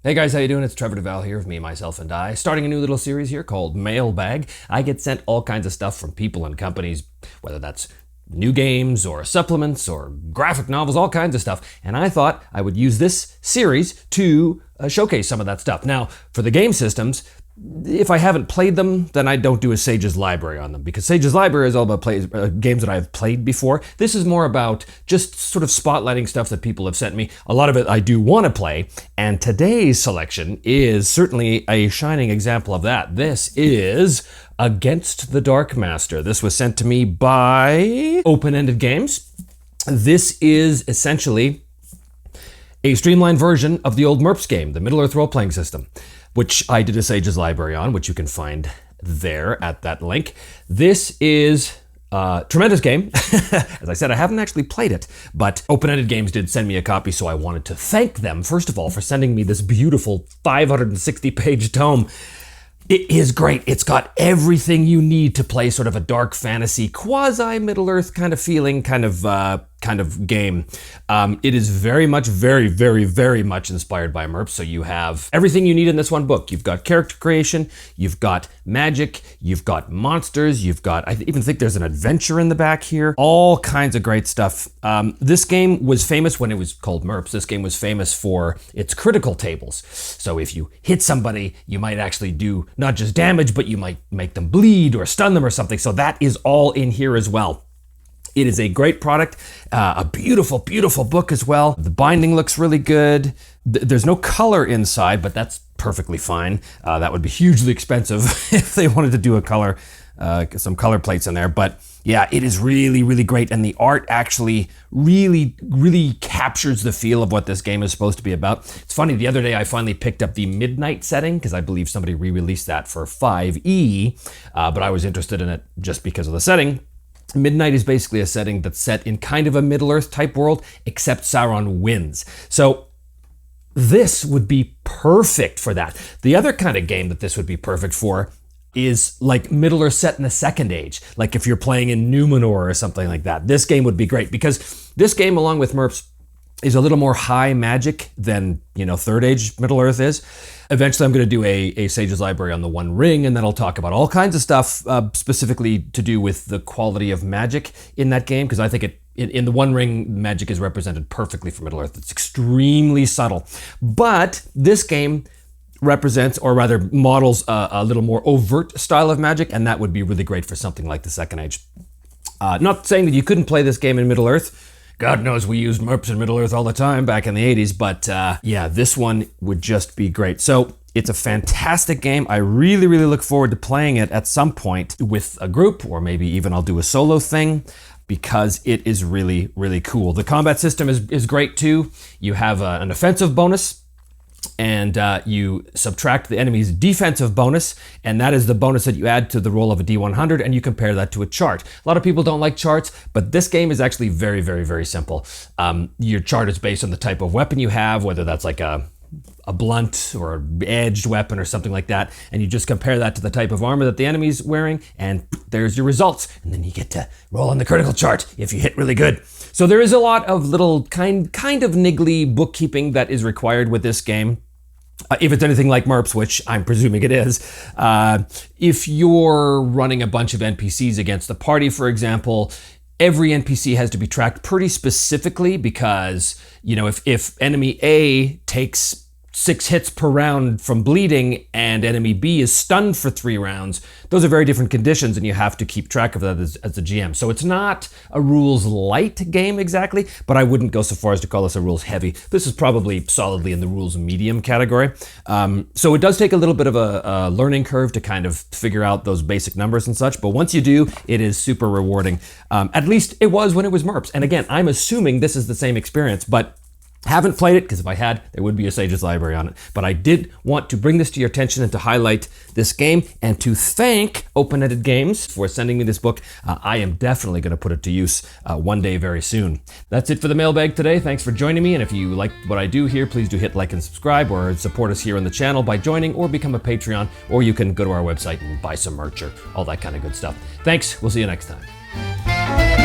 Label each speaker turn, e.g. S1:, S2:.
S1: Hey guys, how you doing? It's Trevor Devall here with Me, Myself, and I. Starting a new little series here called Mailbag. I get sent all kinds of stuff from people and companies, whether that's new games or supplements or graphic novels, all kinds of stuff. And I thought I would use this series to showcase some of that stuff. Now, for the game systems, if I haven't played them, then I don't do a Sage's Library on them, because Sage's Library is all about games that I've played before. This is more about just sort of spotlighting stuff that people have sent me. A lot of it I do want to play, and today's selection is certainly a shining example of that. This is Against the Darkmaster. This was sent to me by Open-Ended Games. This is essentially a streamlined version of the old MERPS game, the Middle-earth role-playing system, which I did a Sage's Library on, which you can find there at that link. This is a tremendous game. As I said, I haven't actually played it, but Open-Ended Games did send me a copy, so I wanted to thank them, first of all, for sending me this beautiful 560-page tome. It is great. It's got everything you need to play sort of a dark fantasy, quasi-Middle-earth kind of feeling, kind of game. It is very much inspired by MERPS. So you have everything you need in this one book. You've got character creation, you've got magic, you've got monsters, you've got, I even think there's an adventure in the back here. All kinds of great stuff. This game was famous when it was called MERPS. This game was famous for its critical tables. So if you hit somebody, you might actually do not just damage, but you might make them bleed or stun them or something. So that is all in here as well. It is a great product, a beautiful, beautiful book as well. The binding looks really good. There's no color inside, but that's perfectly fine. That would be hugely expensive if they wanted to do a color, some color plates in there. But yeah, it is really, really great. And the art actually really captures the feel of what this game is supposed to be about. It's funny, the other day I finally picked up the Midnight setting, because I believe somebody re-released that for 5e, but I was interested in it just because of the setting. Midnight is basically a setting that's set in kind of a Middle-earth type world, except Sauron wins. So this would be perfect for that. The other kind of game that this would be perfect for is like Middle-earth set in the Second Age. Like if you're playing in Numenor or something like that. This game would be great, because this game, along with MERPS, is a little more high magic than, Third Age Middle-earth is. Eventually, I'm going to do a Sage's Library on the One Ring, and then I'll talk about all kinds of stuff specifically to do with the quality of magic in that game, because I think in the One Ring, magic is represented perfectly for Middle-earth. It's extremely subtle. But this game represents, or rather models, a little more overt style of magic, and that would be really great for something like the Second Age. Not saying that you couldn't play this game in Middle-earth. God knows we used MERPS in Middle-earth all the time back in the 80s, but yeah, this one would just be great. So it's a fantastic game. I really look forward to playing it at some point with a group, or maybe even I'll do a solo thing, because it is really cool. The combat system is great too. You have an offensive bonus, and you subtract the enemy's defensive bonus, and that is the bonus that you add to the roll of a D100, and you compare that to a chart. A lot of people don't like charts, but this game is actually very simple. Your chart is based on the type of weapon you have, whether that's like a blunt or an edged weapon or something like that, and you just compare that to the type of armor that the enemy's wearing, and there's your results. And then you get to roll on the critical chart if you hit really good. So there is a lot of little kind of niggly bookkeeping that is required with this game. If it's anything like MERPS, which I'm presuming it is, if you're running a bunch of NPCs against the party, for example, every NPC has to be tracked pretty specifically, because, if enemy A takes 6 hits per round from bleeding and enemy B is stunned for 3 rounds, those are very different conditions, and you have to keep track of that as a GM. So it's not a rules light game exactly, but I wouldn't go so far as to call this a rules heavy. This is probably solidly in the rules medium category. So it does take a little bit of a learning curve to kind of figure out those basic numbers and such, but once you do, it is super rewarding. At least it was when it was MERPS. And again, I'm assuming this is the same experience, but haven't played it, because if I had, there would be a Sage's Library on it. But I did want to bring this to your attention and to highlight this game, and to thank Open-Ended Games for sending me this book. I am definitely going to put it to use one day very soon. That's it for the mailbag today. Thanks for joining me, and if you like what I do here, please do hit like and subscribe, or support us here on the channel by joining or become a Patreon, or you can go to our website and buy some merch or all that kind of good stuff. Thanks. We'll see you next time.